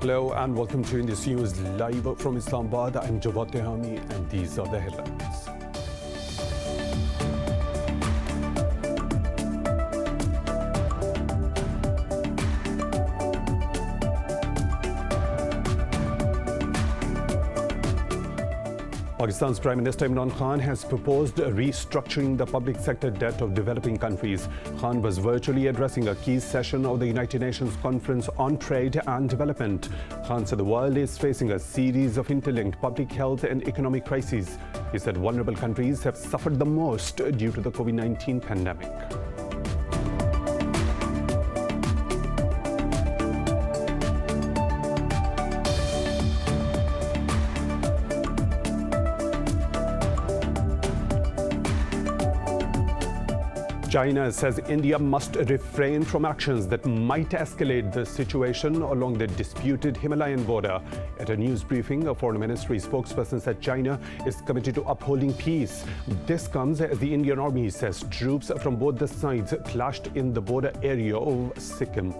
Hello and welcome to Indus News live from Islamabad. I'm Jawad Tehami and these are the headlines. Pakistan's Prime Minister Imran Khan has proposed restructuring the public sector debt of developing countries. Khan was virtually addressing a key session of the United Nations Conference on Trade and Development. Khan said the world is facing a series of interlinked public health and economic crises. He said vulnerable countries have suffered the most due to the COVID-19 pandemic. China says India must refrain from actions that might escalate the situation along the disputed Himalayan border. At a news briefing, a foreign ministry spokesperson said China is committed to upholding peace. This comes as the Indian army says troops from both the sides clashed in the border area of Sikkim.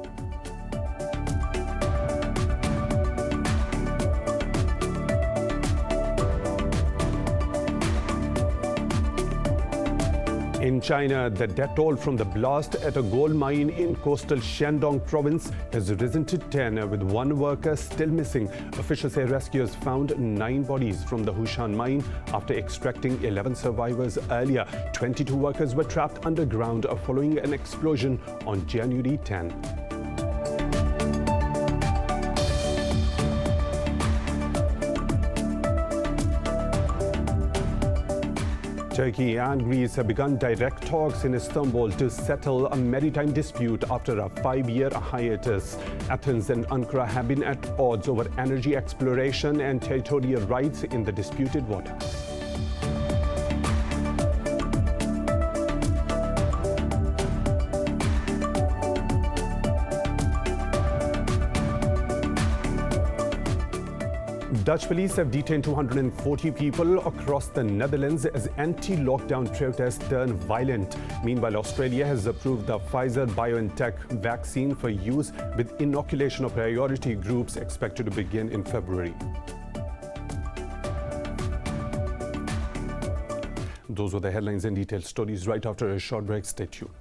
In China, the death toll from the blast at a gold mine in coastal Shandong province has risen to 10, with one worker still missing. Officials say rescuers found 9 bodies from the Hushan mine after extracting 11 survivors earlier. 22 workers were trapped underground following an explosion on January 10. Turkey and Greece have begun direct talks in Istanbul to settle a maritime dispute after a 5-year hiatus. Athens and Ankara have been at odds over energy exploration and territorial rights in the disputed waters. Dutch police have detained 240 people across the Netherlands as anti-lockdown protests turn violent. Meanwhile, Australia has approved the Pfizer-BioNTech vaccine for use, with inoculation of priority groups expected to begin in February. Those were the headlines and detailed stories. Right after a short break, stay tuned.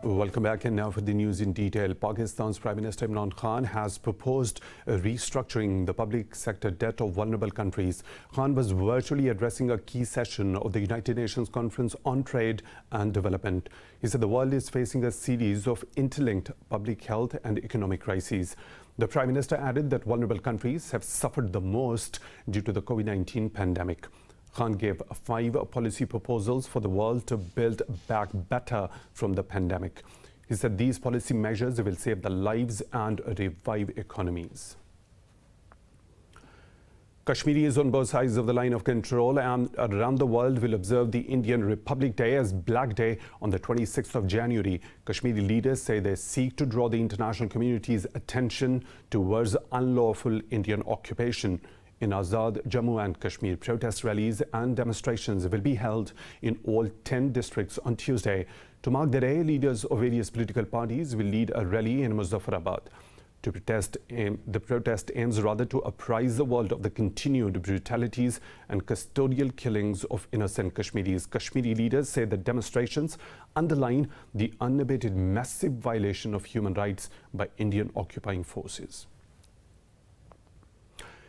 Welcome back, and now for the news in detail. Pakistan's Prime Minister Imran Khan has proposed restructuring the public sector debt of vulnerable countries. Khan was virtually addressing a key session of the United Nations Conference on Trade and Development. He said the world is facing a series of interlinked public health and economic crises. The Prime Minister added that vulnerable countries have suffered the most due to the COVID-19 pandemic. Khan gave 5 policy proposals for the world to build back better from the pandemic. He said these policy measures will save the lives and revive economies. Kashmiris on both sides of the line of control and around the world will observe the Indian Republic Day as Black Day on the 26th of January. Kashmiri leaders say they seek to draw the international community's attention towards unlawful Indian occupation. In Azad, Jammu and Kashmir, protest rallies and demonstrations will be held in all 10 districts on Tuesday. To mark the day, leaders of various political parties will lead a rally in Muzaffarabad. The protest aims rather to apprise the world of the continued brutalities and custodial killings of innocent Kashmiris. Kashmiri leaders say the demonstrations underline the unabated massive violation of human rights by Indian occupying forces.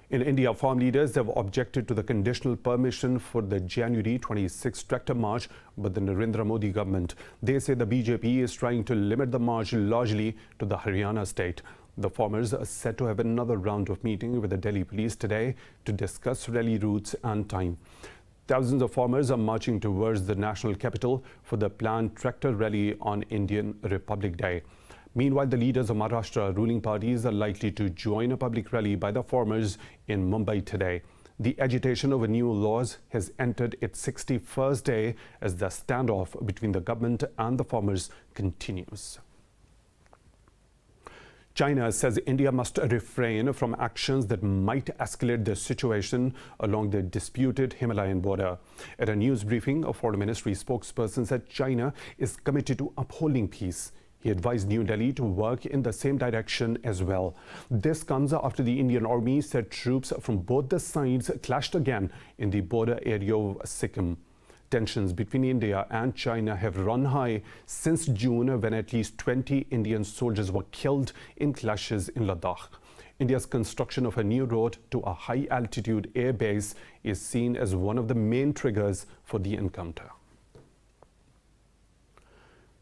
In India, farm leaders have objected to the conditional permission for the January 26 tractor march by the Narendra Modi government. They say the BJP is trying to limit the march largely to the Haryana state. The farmers are set to have another round of meeting with the Delhi police today to discuss rally routes and time. Thousands of farmers are marching towards the national capital for the planned tractor rally on Indian Republic Day. Meanwhile, the leaders of Maharashtra ruling parties are likely to join a public rally by the farmers in Mumbai today. The agitation over new laws has entered its 61st day as the standoff between the government and the farmers continues. China says India must refrain from actions that might escalate the situation along the disputed Himalayan border. At a news briefing, a foreign ministry spokesperson said China is committed to upholding peace. He advised New Delhi to work in the same direction as well. This comes after the Indian Army said troops from both the sides clashed again in the border area of Sikkim. Tensions between India and China have run high since June, when at least 20 Indian soldiers were killed in clashes in Ladakh. India's construction of a new road to a high-altitude air base is seen as one of the main triggers for the encounter.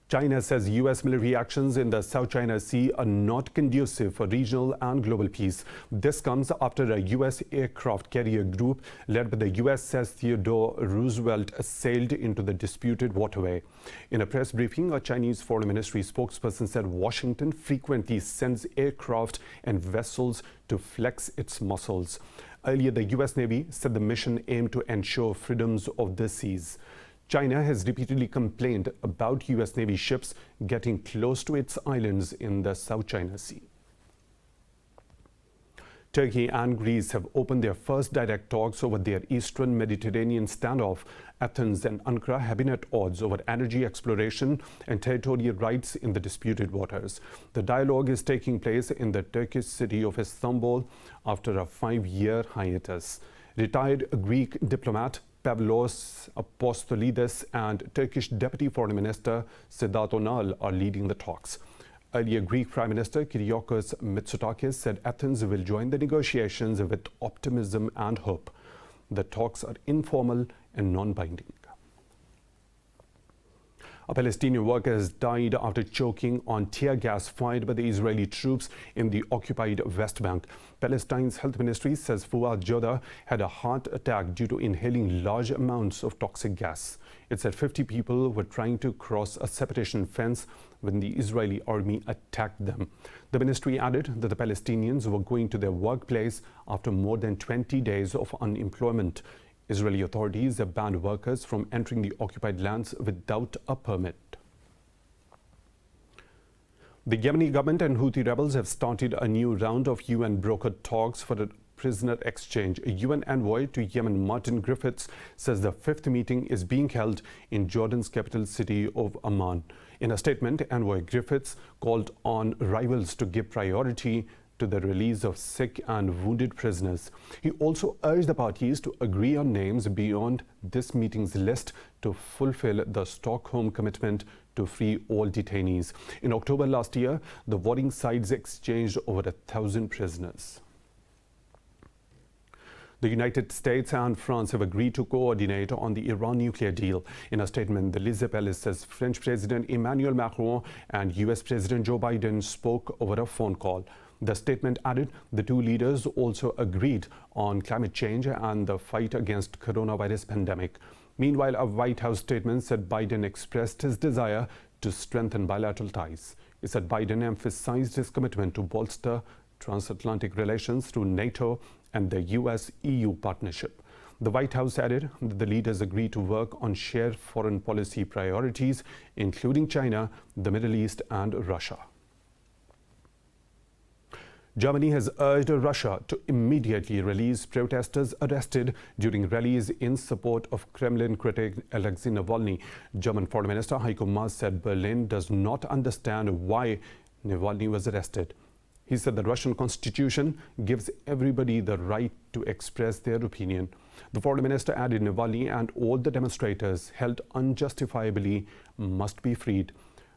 China says U.S. military actions in the South China Sea are not conducive for regional and global peace. This comes after a U.S. aircraft carrier group led by the USS Theodore Roosevelt sailed into the disputed waterway. In a press briefing, a Chinese foreign ministry spokesperson said Washington frequently sends aircraft and vessels to flex its muscles. Earlier, the U.S. Navy said the mission aimed to ensure freedoms of the seas. China has repeatedly complained about U.S. Navy ships getting close to its islands in the South China Sea. Turkey and Greece have opened their first direct talks over their eastern Mediterranean standoff. Athens and Ankara have been at odds over energy exploration and territorial rights in the disputed waters. The dialogue is taking place in the Turkish city of Istanbul after a 5-year hiatus. Retired Greek diplomat Pavlos Apostolidis and Turkish Deputy Foreign Minister Sedat Onal are leading the talks. Earlier, Greek Prime Minister Kyriakos Mitsotakis said Athens will join the negotiations with optimism and hope. The talks are informal and non-binding. A Palestinian worker has died after choking on tear gas fired by the Israeli troops in the occupied West Bank. Palestine's health ministry says Fouad Joda had a heart attack due to inhaling large amounts of toxic gas. It said 50 people were trying to cross a separation fence when the Israeli army attacked them. The ministry added that the Palestinians were going to their workplace after more than 20 days of unemployment. Israeli authorities have banned workers from entering the occupied lands without a permit. The Yemeni government and Houthi rebels have started a new round of UN-brokered talks for a prisoner exchange. A UN envoy to Yemen, Martin Griffiths, says the 5th meeting is being held in Jordan's capital city of Amman. In a statement, envoy Griffiths called on rivals to give priority to the release of sick and wounded prisoners. He also urged the parties to agree on names beyond this meeting's list to fulfill the Stockholm commitment to free all detainees. In October last year, the warring sides exchanged over 1,000 prisoners. The United States and France have agreed to coordinate on the Iran nuclear deal. In a statement, the Les Epaules says French President Emmanuel Macron and US President Joe Biden spoke over a phone call. The statement added the two leaders also agreed on climate change and the fight against coronavirus pandemic. Meanwhile, a White House statement said Biden expressed his desire to strengthen bilateral ties. It said Biden emphasized his commitment to bolster transatlantic relations through NATO and the US-EU partnership. The White House added that the leaders agreed to work on shared foreign policy priorities, including China, the Middle East, and Russia. Germany has urged Russia to immediately release protesters arrested during rallies in support of Kremlin critic Alexei Navalny. German Foreign Minister Heiko Maas said Berlin does not understand why Navalny was arrested. He said the Russian constitution gives everybody the right to express their opinion. The foreign minister added Navalny and all the demonstrators held unjustifiably must be freed.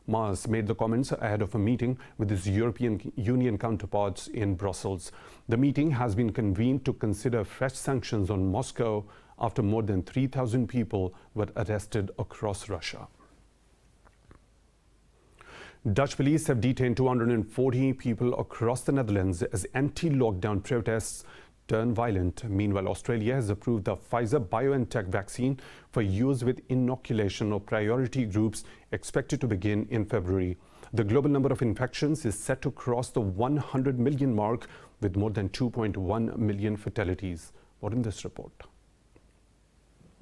Maas made the comments ahead of a meeting with his European Union counterparts in Brussels. The meeting has been convened to consider fresh sanctions on Moscow after more than 3,000 people were arrested across Russia. Dutch police have detained 240 people across the Netherlands as anti-lockdown protests turn violent. Meanwhile, Australia has approved the Pfizer-BioNTech vaccine for use with inoculation of priority groups expected to begin in February. The global number of infections is set to cross the 100 million mark with more than 2.1 million fatalities. More in this report.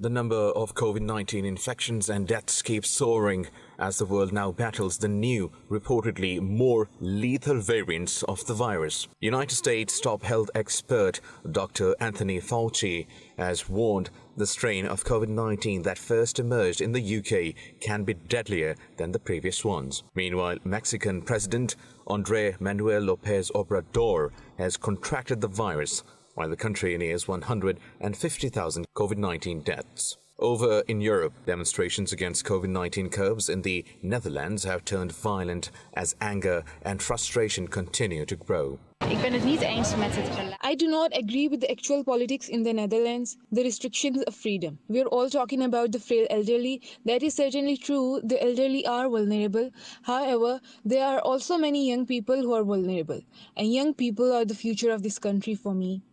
The number of COVID-19 infections and deaths keeps soaring as the world now battles the new, reportedly more lethal variants of the virus. United States top health expert Dr. Anthony Fauci has warned the strain of COVID-19 that first emerged in the UK can be deadlier than the previous ones. Meanwhile, Mexican President Andrés Manuel López Obrador has contracted the virus, while the country nears 150,000 COVID-19 deaths. Over in Europe, demonstrations against COVID-19 curbs in the Netherlands have turned violent as anger and frustration continue to grow. I do not agree with the actual politics in the Netherlands, the restrictions of freedom. We are all talking about the frail elderly. That is certainly true, the elderly are vulnerable. However, there are also many young people who are vulnerable. And young people are the future of this country for me.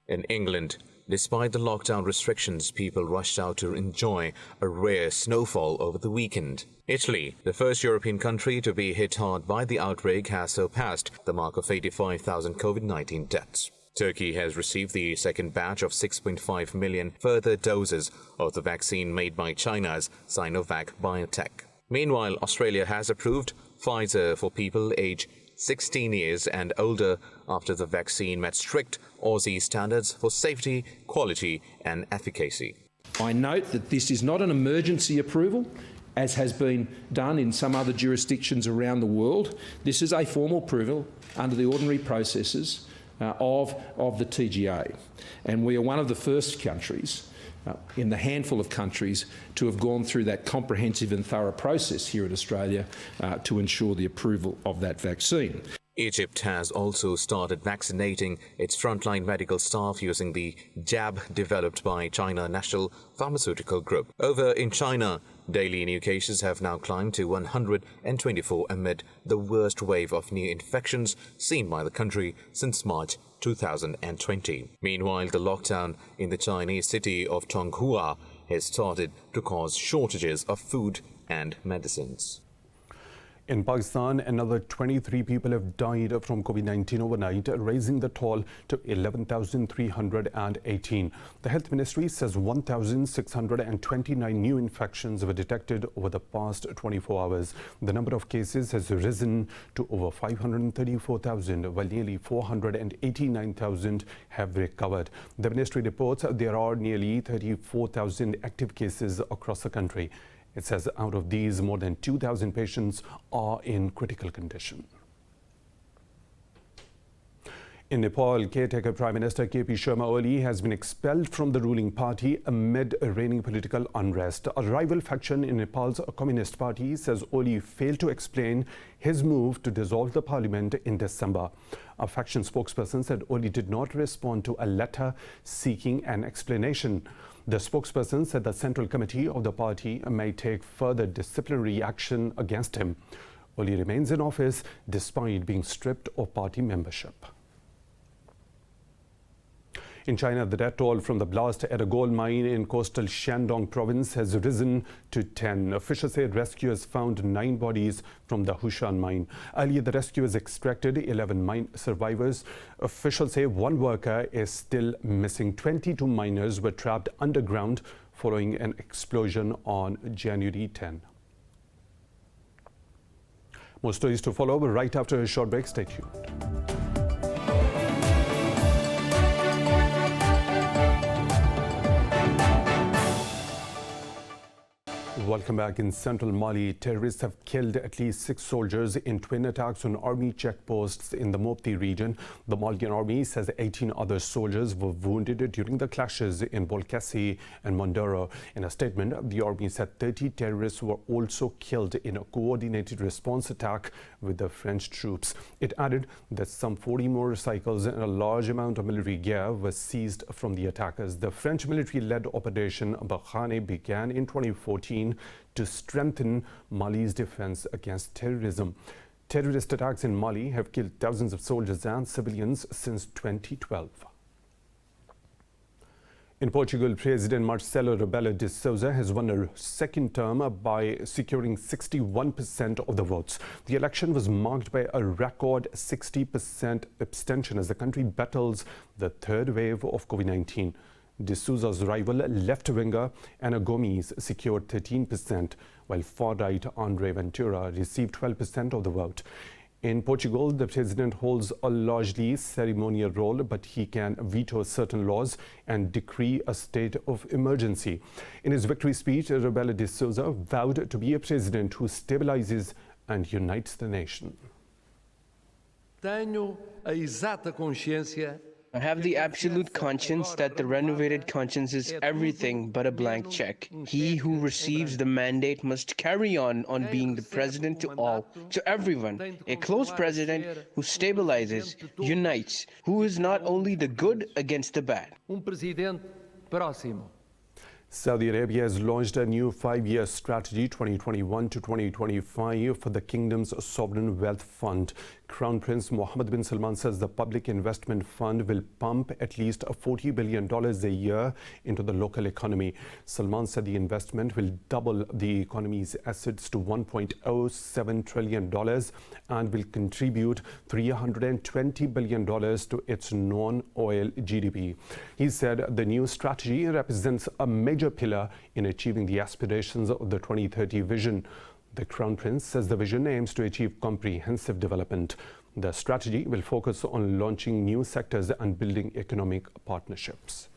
In England, despite the lockdown restrictions, people rushed out to enjoy a rare snowfall over the weekend. Italy, the first European country to be hit hard by the outbreak, has surpassed the mark of 85,000 COVID-19 deaths. Turkey has received the second batch of 6.5 million further doses of the vaccine made by China's Sinovac Biotech. Meanwhile, Australia has approved Pfizer for people aged 16 years and older after the vaccine met strict Aussie standards for safety, quality and efficacy. I note that this is not an emergency approval, as has been done in some other jurisdictions around the world. This is a formal approval under the ordinary processes of the TGA. And we are one of the first countries in the handful of countries to have gone through that comprehensive and thorough process here in Australia to ensure the approval of that vaccine. Egypt has also started vaccinating its frontline medical staff using the jab developed by China National Pharmaceutical Group. Over in China, daily new cases have now climbed to 124 amid the worst wave of new infections seen by the country since March 2020. Meanwhile, the lockdown in the Chinese city of Tonghua has started to cause shortages of food and medicines. In Pakistan, another 23 people have died from COVID-19 overnight, raising the toll to 11,318. The Health Ministry says 1,629 new infections were detected over the past 24 hours. The number of cases has risen to over 534,000, while nearly 489,000 have recovered. The ministry reports there are nearly 34,000 active cases across the country. It says out of these, more than 2,000 patients are in critical condition. In Nepal, caretaker Prime Minister KP Sharma Oli has been expelled from the ruling party amid reigning political unrest. A rival faction in Nepal's Communist Party says Oli failed to explain his move to dissolve the parliament in December. A faction spokesperson said Oli did not respond to a letter seeking an explanation. The spokesperson said the Central Committee of the party may take further disciplinary action against him. Oli remains in office despite being stripped of party membership. In China, the death toll from the blast at a gold mine in coastal Shandong province has risen to 10. Officials say rescuers found 9 bodies from the Hushan mine. Earlier, the rescuers extracted 11 mine survivors. Officials say 1 worker is still missing. 22 miners were trapped underground following an explosion on January 10. More stories to follow right after a short break. Stay tuned. Welcome back. In central Mali, terrorists have killed at least 6 soldiers in twin attacks on army checkposts in the Mopti region. The Malian army says 18 other soldiers were wounded during the clashes in Bolkessi and Mondoro. In a statement, the army said 30 terrorists were also killed in a coordinated response attack with the French troops. It added that some 40 motorcycles and a large amount of military gear was seized from the attackers. The French military-led Operation Barkhane began in 2014 to strengthen Mali's defense against terrorism. Terrorist attacks in Mali have killed thousands of soldiers and civilians since 2012. In Portugal, President Marcelo Rebelo de Sousa has won a second term by securing 61% of the votes. The election was marked by a record 60% abstention as the country battles the third wave of COVID-19. De Souza's rival, left-winger Ana Gomes, secured 13%, while far-right André Ventura received 12% of the vote. In Portugal, the president holds a largely ceremonial role, but he can veto certain laws and decree a state of emergency. In his victory speech, Rebelo de Souza vowed to be a president who stabilizes and unites the nation. Tenho a exata consciência. I have the absolute conscience that the renovated conscience is everything but a blank check. He who receives the mandate must carry on being the president to all, to everyone, a close president who stabilizes, unites, who is not only the good against the bad. Presidente próximo. Saudi Arabia has launched a new 5-year strategy 2021 to 2025 for the kingdom's sovereign wealth fund. Crown Prince Mohammed bin Salman says the public investment fund will pump at least $40 billion a year into the local economy. Salman said the investment will double the economy's assets to $1.07 trillion and will contribute $320 billion to its non-oil GDP. He said the new strategy represents a major pillar in achieving the aspirations of the 2030 vision. The Crown Prince says the vision aims to achieve comprehensive development. The strategy will focus on launching new sectors and building economic partnerships.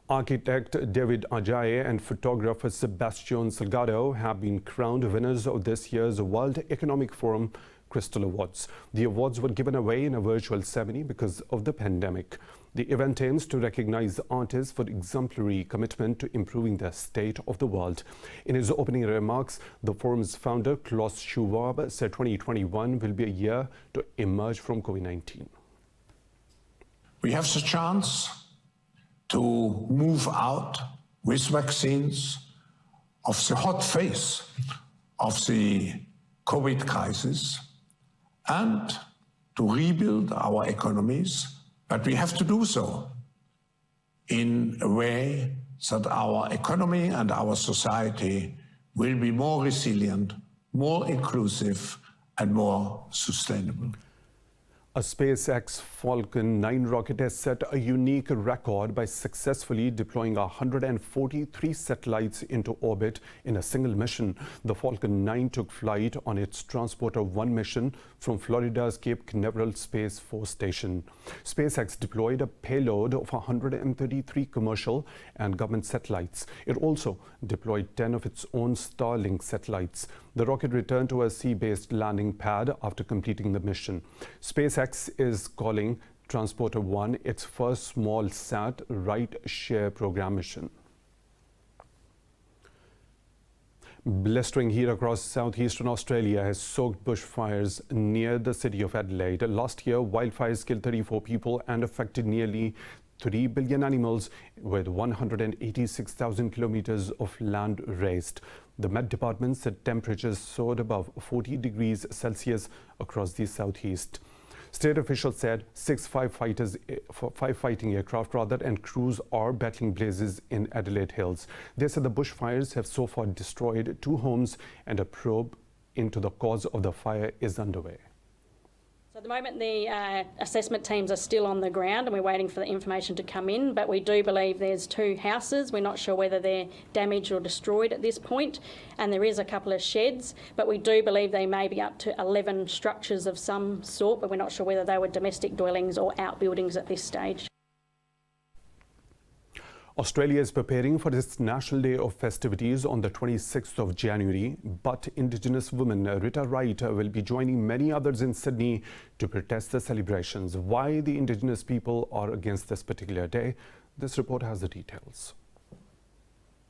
Architect David Ajayi and photographer Sebastian Salgado have been crowned winners of this year's World Economic Forum Crystal Awards. The awards were given away in a virtual ceremony because of the pandemic. The event aims to recognize artists for exemplary commitment to improving the state of the world. In his opening remarks, the forum's founder, Klaus Schwab, said 2021 will be a year to emerge from COVID-19. We have the chance to move out with vaccines of the hot phase of the COVID crisis and to rebuild our economies. But we have to do so in a way that our economy and our society will be more resilient, more inclusive, and more sustainable. A SpaceX Falcon 9 rocket has set a unique record by successfully deploying 143 satellites into orbit in a single mission. The Falcon 9 took flight on its Transporter 1 mission from Florida's Cape Canaveral Space Force Station. SpaceX deployed a payload of 133 commercial and government satellites. It also deployed 10 of its own Starlink satellites. The rocket returned to a sea-based landing pad after completing the mission. SpaceX is calling Transporter 1 its first small-sat ride-share program mission. Blistering heat across southeastern Australia has soaked bushfires near the city of Adelaide. Last year, wildfires killed 34 people and affected nearly 3 billion animals, with 186,000 kilometers of land razed. The Met Department said temperatures soared above 40 degrees Celsius across the southeast. State officials said 6 firefighting aircraft and crews are battling blazes in Adelaide Hills. They said the bushfires have so far destroyed 2 homes and a probe into the cause of the fire is underway. So at the moment the assessment teams are still on the ground and we're waiting for the information to come in, but we do believe there's 2 houses. We're not sure whether they're damaged or destroyed at this point, and there is a couple of sheds, but we do believe they may be up to 11 structures of some sort, but we're not sure whether they were domestic dwellings or outbuildings at this stage. Australia is preparing for its National Day of festivities on the 26th of January, but Indigenous woman Rita Wright will be joining many others in Sydney to protest the celebrations. Why the Indigenous people are against this particular day? This report has the details.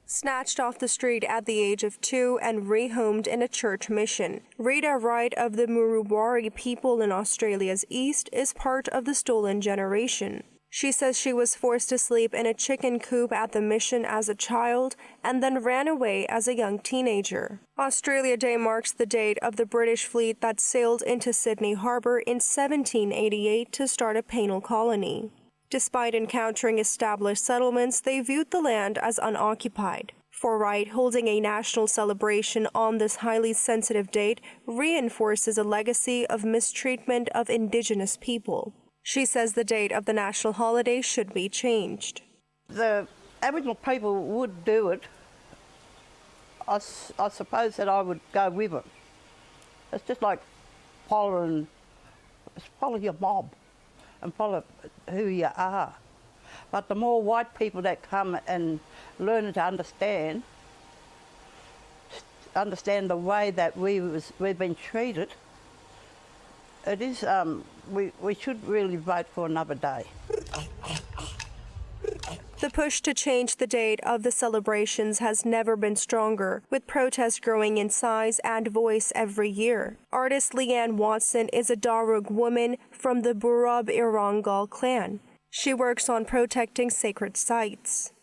Snatched off the street at the age of 2 and rehomed in a church mission, Rita Wright of the Muruwari people in Australia's east is part of the stolen generation. She says she was forced to sleep in a chicken coop at the mission as a child and then ran away as a young teenager. Australia Day marks the date of the British fleet that sailed into Sydney Harbour in 1788 to start a penal colony. Despite encountering established settlements, they viewed the land as unoccupied. For Wright, holding a national celebration on this highly sensitive date reinforces a legacy of mistreatment of Indigenous people. She says the date of the national holiday should be changed. The Aboriginal people would do it. I suppose that I would go with it. It's just like follow your mob and follow who you are. But the more white people that come and learn to understand the way that we've been treated, it is, we should really vote for another day. The push to change the date of the celebrations has never been stronger, with protests growing in size and voice every year. Artist Leanne Watson is a Darug woman from the Burab Irangal clan. She works on protecting sacred sites.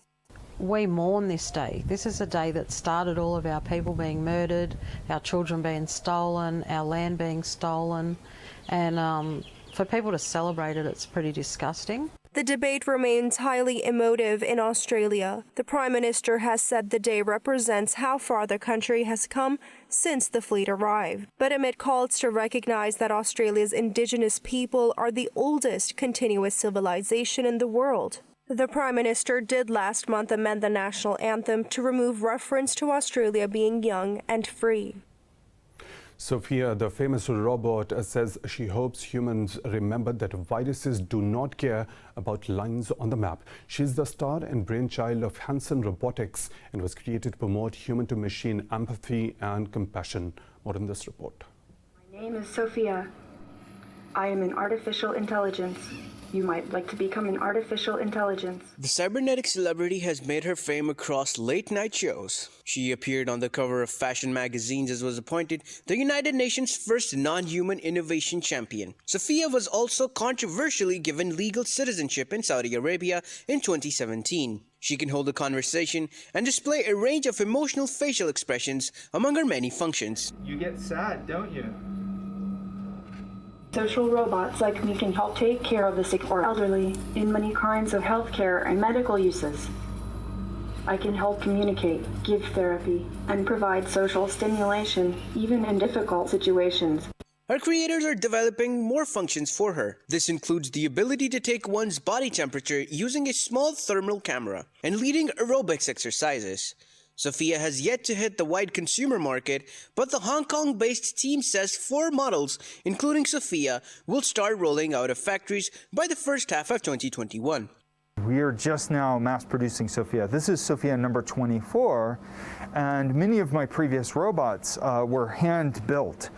We mourn this day. This is a day that started all of our people being murdered, our children being stolen, our land being stolen, and for people to celebrate it, it's pretty disgusting. The debate remains highly emotive in Australia. The Prime Minister has said the day represents how far the country has come since the fleet arrived. But amid calls to recognise that Australia's Indigenous people are the oldest continuous civilization in the world, the Prime Minister did last month amend the national anthem to remove reference to Australia being young and free. Sophia, the famous robot, says she hopes humans remember that viruses do not care about lines on the map. She's the star and brainchild of Hanson Robotics and was created to promote human-to-machine empathy and compassion. More in this report. My name is Sophia. I am an artificial intelligence. You might like to become an artificial intelligence. The cybernetic celebrity has made her fame across late-night shows. She appeared on the cover of fashion magazines as was appointed the United Nations' first non-human innovation champion. Sophia was also controversially given legal citizenship in Saudi Arabia in 2017. She can hold a conversation and display a range of emotional facial expressions among her many functions. You get sad, don't you? Social robots like me can help take care of the sick or elderly in many kinds of healthcare and medical uses. I can help communicate, give therapy, and provide social stimulation, even in difficult situations. Her creators are developing more functions for her. This includes the ability to take one's body temperature using a small thermal camera and leading aerobics exercises. Sophia has yet to hit the wide consumer market, but the Hong Kong-based team says 4 models, including Sophia, will start rolling out of factories by the first half of 2021. We are just now mass producing Sophia. This is Sophia number 24, and many of my previous robots were hand-built.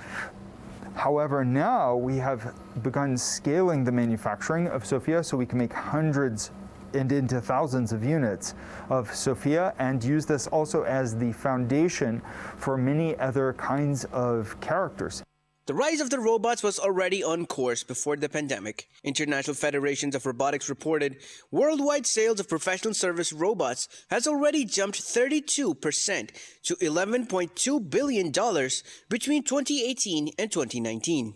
However, now we have begun scaling the manufacturing of Sophia so we can make hundreds and into thousands of units of Sophia and use this also as the foundation for many other kinds of characters. The rise of the robots was already on course before the pandemic. International Federations of Robotics reported worldwide sales of professional service robots has already jumped 32% to $11.2 billion between 2018 and 2019.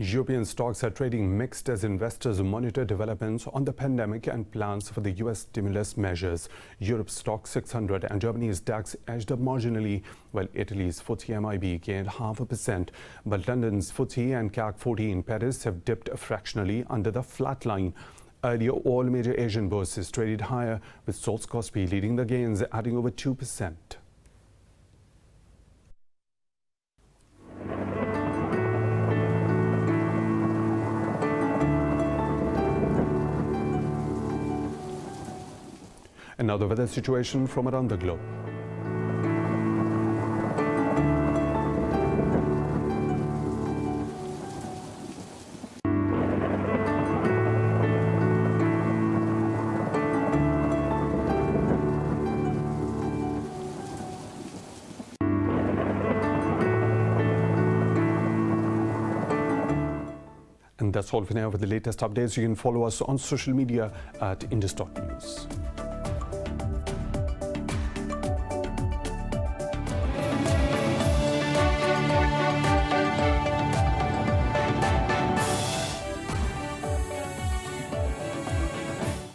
European stocks are trading mixed as investors monitor developments on the pandemic and plans for the US stimulus measures. Europe's stock 600 and Germany's DAX edged up marginally, while Italy's FTSE MIB gained 0.5%. But London's FTSE and CAC 40 in Paris have dipped fractionally under the flat line. Earlier, all major Asian bourses traded higher, with Seoul's Kospi leading the gains, adding over 2%. And now the weather situation from around the globe. And that's all for now. For the latest updates, you can follow us on social media at Indus.News.